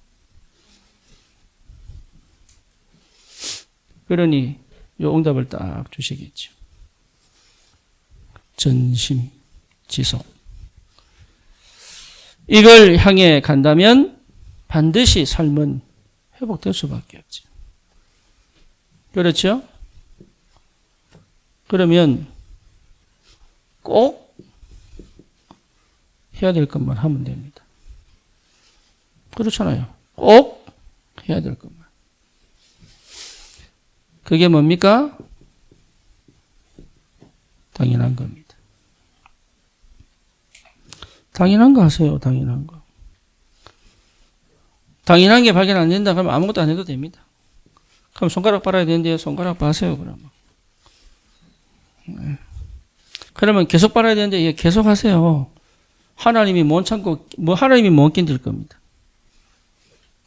그러니, 요 응답을 딱 주시겠죠. 전심, 지속. 이걸 향해 간다면 반드시 삶은 회복될 수밖에 없죠. 그렇죠? 그러면 꼭 해야 될 것만 하면 됩니다. 그렇잖아요. 꼭 해야 될 것만. 그게 뭡니까? 당연한 겁니다. 당연한 거 하세요. 당연한 거. 당연한 게 발견 안 된다 그러면 아무것도 안 해도 됩니다. 그럼 손가락 빨아야 되는데 손가락 빠세요. 그러면. 네. 그러면 계속 빨아야 되는데 예, 계속 하세요. 하나님이 못 참고 하나님이 못 견딜 겁니다.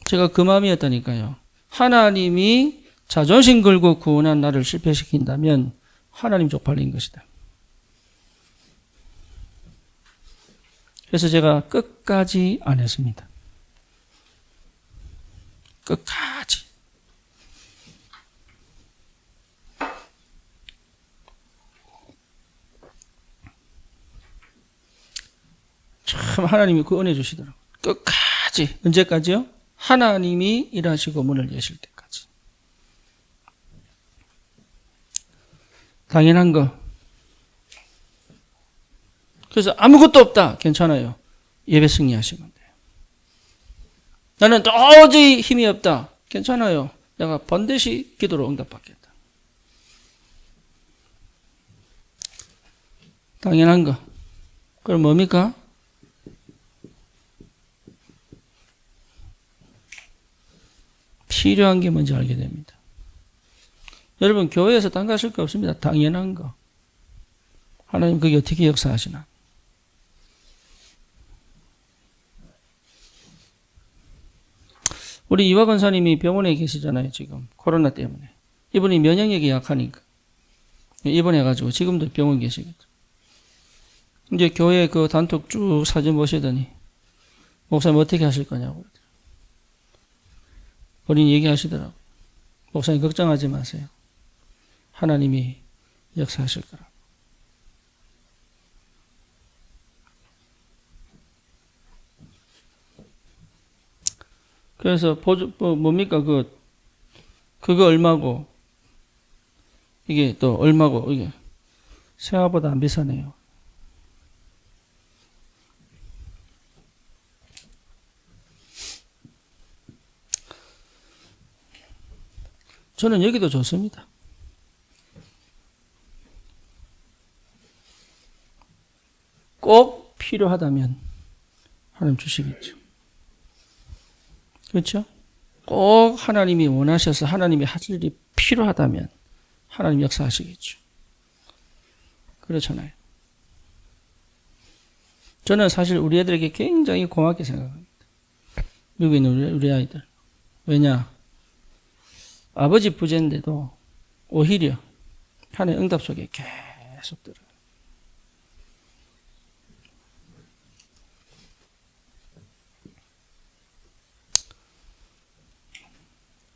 제가 그 마음이었다니까요. 하나님이 자존심 걸고 구원한 나를 실패시킨다면 하나님 쪽팔린 것이다. 그래서 제가 끝까지 안 했습니다. 끝까지. 참 하나님이 그 은혜 주시더라고요. 끝까지. 언제까지요? 하나님이 일하시고 문을 여실 때까지. 당연한 거. 그래서 아무것도 없다. 괜찮아요. 예배 승리하시면 돼요. 나는 도저히 힘이 없다. 괜찮아요. 내가 반드시 기도로 응답받겠다. 당연한 거. 그럼 뭡니까? 필요한 게 뭔지 알게 됩니다. 여러분 교회에서 딴 거 하실 거 없습니다. 당연한 거. 하나님 그게 어떻게 역사하시나. 우리 이화 권사님이 병원에 계시잖아요. 지금 코로나 때문에. 이분이 면역력이 약하니까 입원해가지고 지금도 병원 계시거든요. 이제 교회 그 단톡 쭉 사진 보시더니 목사님 어떻게 하실 거냐고 본인이 얘기하시더라고요. 목사님 걱정하지 마세요. 하나님이 역사하실 거라고. 그래서 뭡니까 그거 얼마고 이게 또 얼마고 이게 생각보다 안 비싸네요. 저는 여기도 좋습니다. 꼭 필요하다면 하나님 주시겠죠. 그렇죠? 꼭 하나님이 원하셔서 하나님이 하실 일이 필요하다면 하나님 역사하시겠죠. 그렇잖아요. 저는 사실 우리 애들에게 굉장히 고맙게 생각합니다. 미국에 있는 우리 아이들. 왜냐? 아버지 부재인데도 오히려 하나님의 응답 속에 계속 들어요.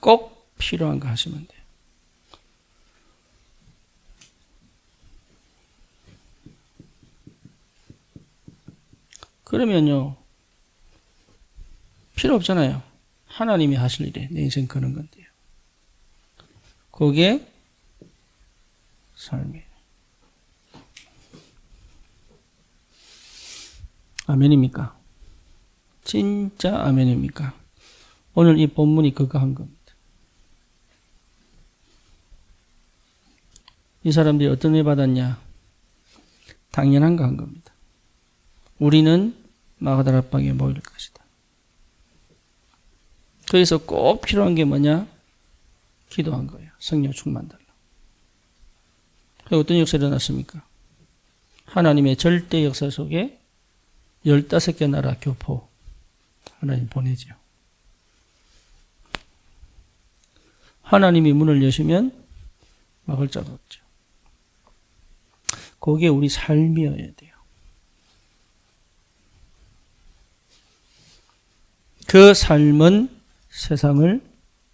꼭 필요한 거 하시면 돼요. 그러면요, 필요 없잖아요. 하나님이 하실 일에 내 인생 거는 건데요. 그게 삶이에요. 아멘입니까? 진짜 아멘입니까? 오늘 이 본문이 그거 한 겁니다. 이 사람들이 어떤 애 받았냐? 당연한 거 한 겁니다. 우리는 마가다라 방에 모일 것이다. 거기서 꼭 필요한 게 뭐냐? 기도한 거예요. 성령 충만 달라. 어떤 역사가 일어났습니까? 하나님의 절대 역사 속에 15개 나라 교포 하나님 보내죠. 하나님이 문을 여시면 막을 자가 없죠. 그게 우리 삶이어야 돼요. 그 삶은 세상을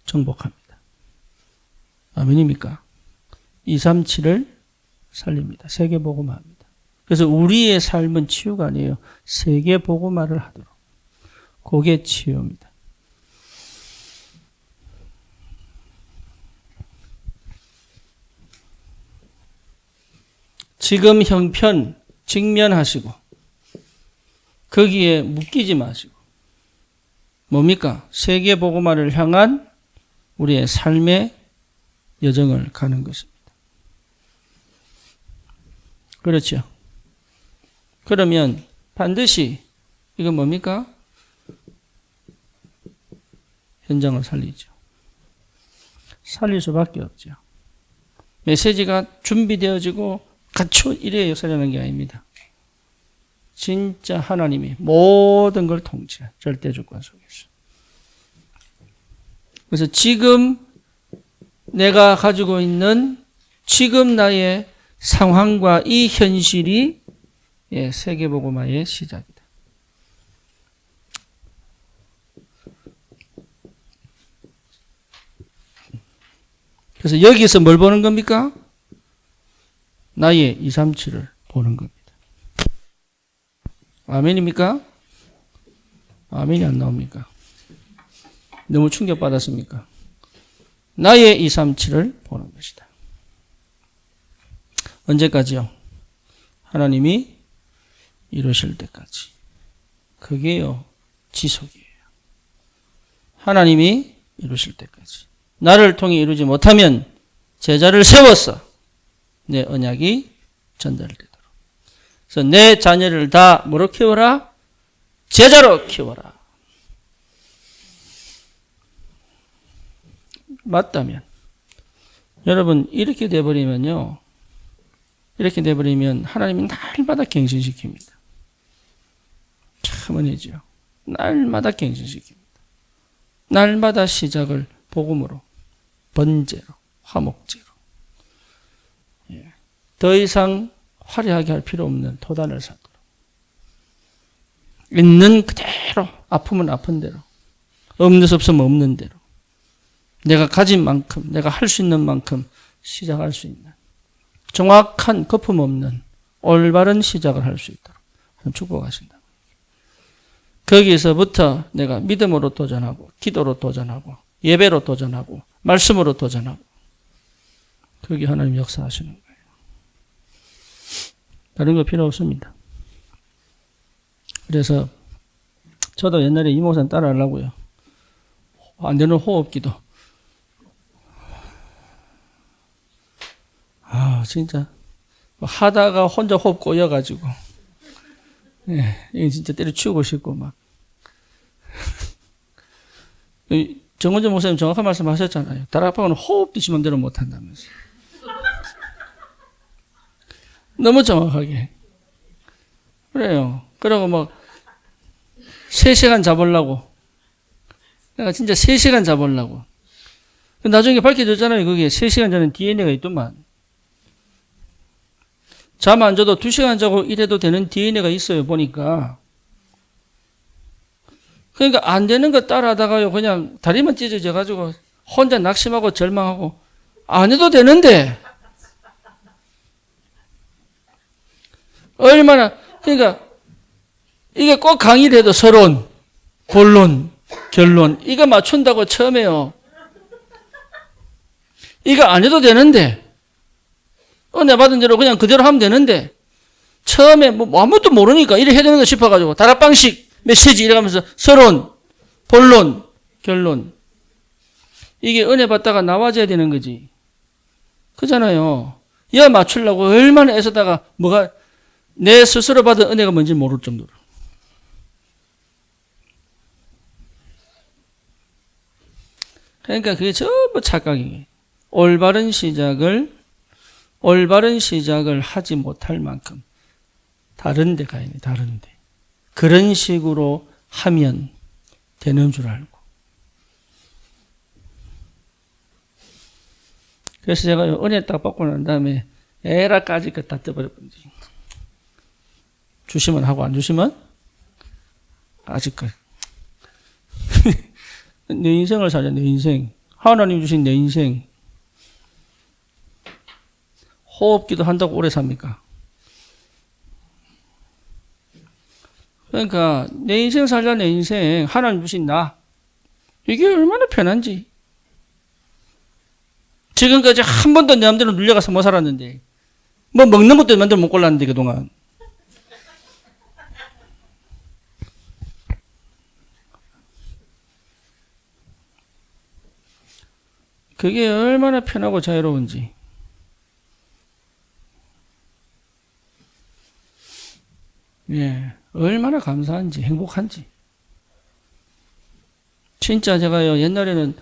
정복합니다. 아멘입니까? 237을 살립니다. 세계복음화합니다. 그래서 우리의 삶은 치유가 아니에요. 세계복음화를 하도록. 그게 치유입니다. 지금 형편 직면하시고 거기에 묶이지 마시고 뭡니까? 세계복음화를 향한 우리의 삶의 여정을 가는 것입니다. 그렇죠? 그러면 반드시 이건 뭡니까? 현장을 살리죠. 살릴 수밖에 없죠. 메시지가 준비되어지고 갖춰 이래야 역사라는 게 아닙니다. 진짜 하나님이 모든 걸 통치해. 절대 주권 속에서. 그래서 지금 내가 가지고 있는 지금 나의 상황과 이 현실이 세계복음화의 시작이다. 그래서 여기서 뭘 보는 겁니까? 나의 237을 보는 겁니다. 아멘입니까? 아멘이 안 나옵니까? 너무 충격받았습니까? 나의 237을 보는 것이다. 언제까지요? 하나님이 이루실 때까지. 그게요, 지속이에요. 하나님이 이루실 때까지. 나를 통해 이루지 못하면 제자를 세워서 내 언약이 전달되도록. 그래서 내 자녀를 다 뭐로 키워라? 제자로 키워라. 맞다면 여러분 이렇게 돼버리면요, 이렇게 돼버리면 하나님이 날마다 갱신시킵니다. 참 은혜죠. 날마다 갱신시킵니다. 날마다 시작을 복음으로, 번제로, 화목제로. 더 이상 화려하게 할 필요 없는 토단을 쌓도록. 있는 그대로, 아프면 아픈 대로, 없는 수 없으면 없는 대로, 내가 가진 만큼, 내가 할 수 있는 만큼 시작할 수 있는 정확한 거품 없는 올바른 시작을 할 수 있도록 축복하신다. 거기에서부터 내가 믿음으로 도전하고, 기도로 도전하고, 예배로 도전하고, 말씀으로 도전하고, 거기 하나님 역사하시는 거예요. 다른 거 필요 없습니다. 그래서 저도 옛날에 이 목사님 따라 하려고요. 안 되는 호흡기도. 진짜. 하다가 혼자 호흡 꼬여가지고. 예, 이거 진짜 때려치우고 싶고, 막. 정원재 목사님 정확한 말씀 하셨잖아요. 다락방은 호흡도 지 맘대로 못한다면서. 너무 정확하게. 그래요. 그러고 막, 3시간 잡으려고. 내가 진짜 3시간 잡으려고. 나중에 밝혀졌잖아요. 그게 3시간 전에 DNA가 있더만. 잠 안 자도 2시간 자고 이래도 되는 DNA가 있어요. 보니까. 그러니까 안 되는 거 따라 하다가요. 그냥 다리만 찢어져 가지고 혼자 낙심하고 절망하고 안 해도 되는데. 얼마나, 그러니까 이게 꼭 강의를 해도 서론, 본론, 결론 이거 맞춘다고 처음에요. 이거 안 해도 되는데 은혜 받은 대로 그냥 그대로 하면 되는데 처음에 뭐 아무것도 모르니까 이래 해야 되는 거 싶어가지고 다락방식 메시지 이래가면서 서론, 본론, 결론 이게 은혜 받다가 나와줘야 되는 거지. 그잖아요. 이거 맞추려고 얼마나 애쓰다가 뭐가 내 스스로 받은 은혜가 뭔지 모를 정도로. 그러니까 그게 전부 착각이에요. 올바른 시작을 하지 못할 만큼 다른 데 가야 돼. 다른 데. 그런 식으로 하면 되는 줄 알고. 그래서 제가 은혜 딱 받고 난 다음에 에라까지 그 다 떼버렸던지. 주시면 하고 안 주시면 아직까지. 내 인생을 살자. 내 인생. 하나님 주신 내 인생. 호흡기도 한다고 오래 삽니까? 그러니까 내 인생 살자. 내 인생. 하나님 주신 나. 이게 얼마나 편한지. 지금까지 한 번도 내 맘대로 눌려가서 못 살았는데 뭐 먹는 것도 맘대로 못 골랐는데 그동안. 그게 얼마나 편하고 자유로운지. 예, 얼마나 감사한지, 행복한지. 진짜 제가요, 옛날에는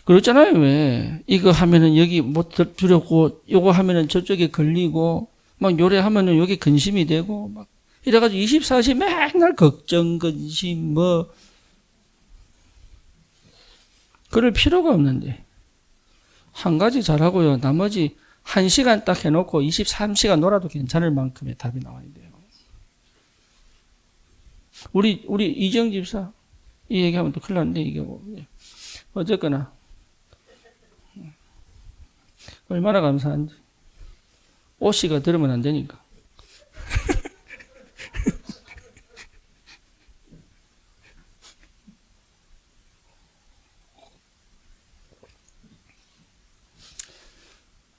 그랬잖아요, 왜. 이거 하면은 여기 못 두렵고, 요거 하면은 저쪽에 걸리고, 막 요래하면은 여기 근심이 되고, 막 이래가지고 24시 맨날 걱정, 근심, 뭐. 그럴 필요가 없는데. 한 가지 잘하고요. 나머지 1시간 딱 해놓고 23시간 놀아도 괜찮을 만큼의 답이 나와야 돼요. 우리 이정 집사 이 얘기하면 또 큰일 났는데 이게 뭐 어쨌거나 얼마나 감사한지. 오씨가 들으면 안 되니까.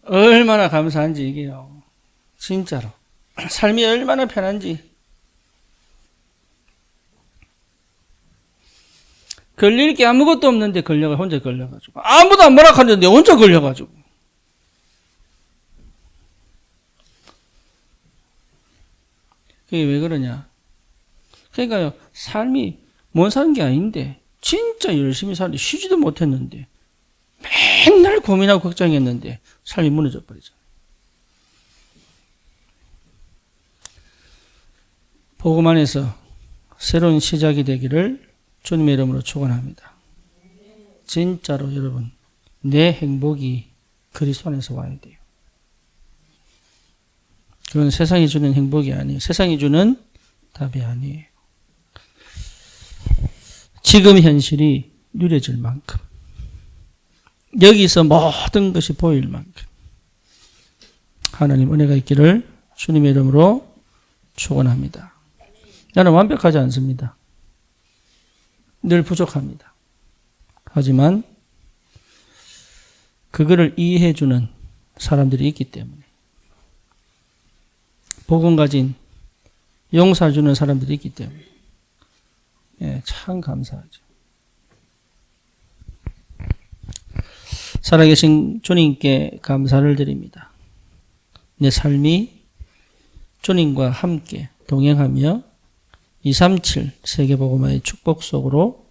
얼마나 감사한지 이게요. 진짜로. 삶이 얼마나 편한지. 걸릴 게 아무것도 없는데 혼자 걸려가지고. 아무도 안 뭐라 하는데 혼자 걸려가지고. 그게 왜 그러냐. 그러니까요, 삶이 못 사는 게 아닌데, 진짜 열심히 살는데 쉬지도 못했는데, 맨날 고민하고 걱정했는데, 삶이 무너져 버리잖아요. 복음 안에서 새로운 시작이 되기를 주님의 이름으로 축원합니다. 진짜로 여러분, 내 행복이 그리스도 안에서 와야 돼요. 그건 세상이 주는 행복이 아니에요. 세상이 주는 답이 아니에요. 지금 현실이 누려질 만큼, 여기서 모든 것이 보일 만큼 하나님 은혜가 있기를 주님의 이름으로 축원합니다. 나는 완벽하지 않습니다. 늘 부족합니다. 하지만 그거를 이해해주는 사람들이 있기 때문에 복음 가진 용서 주는 사람들이 있기 때문에 예, 참 감사하죠. 살아계신 주님께 감사를 드립니다. 내 삶이 주님과 함께 동행하며 237 세계복음화의 축복 속으로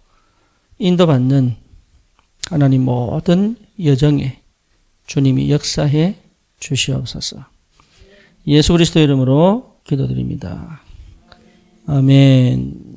인도받는 하나님 모든 여정에 주님이 역사해 주시옵소서. 예수 그리스도 이름으로 기도드립니다. 아멘.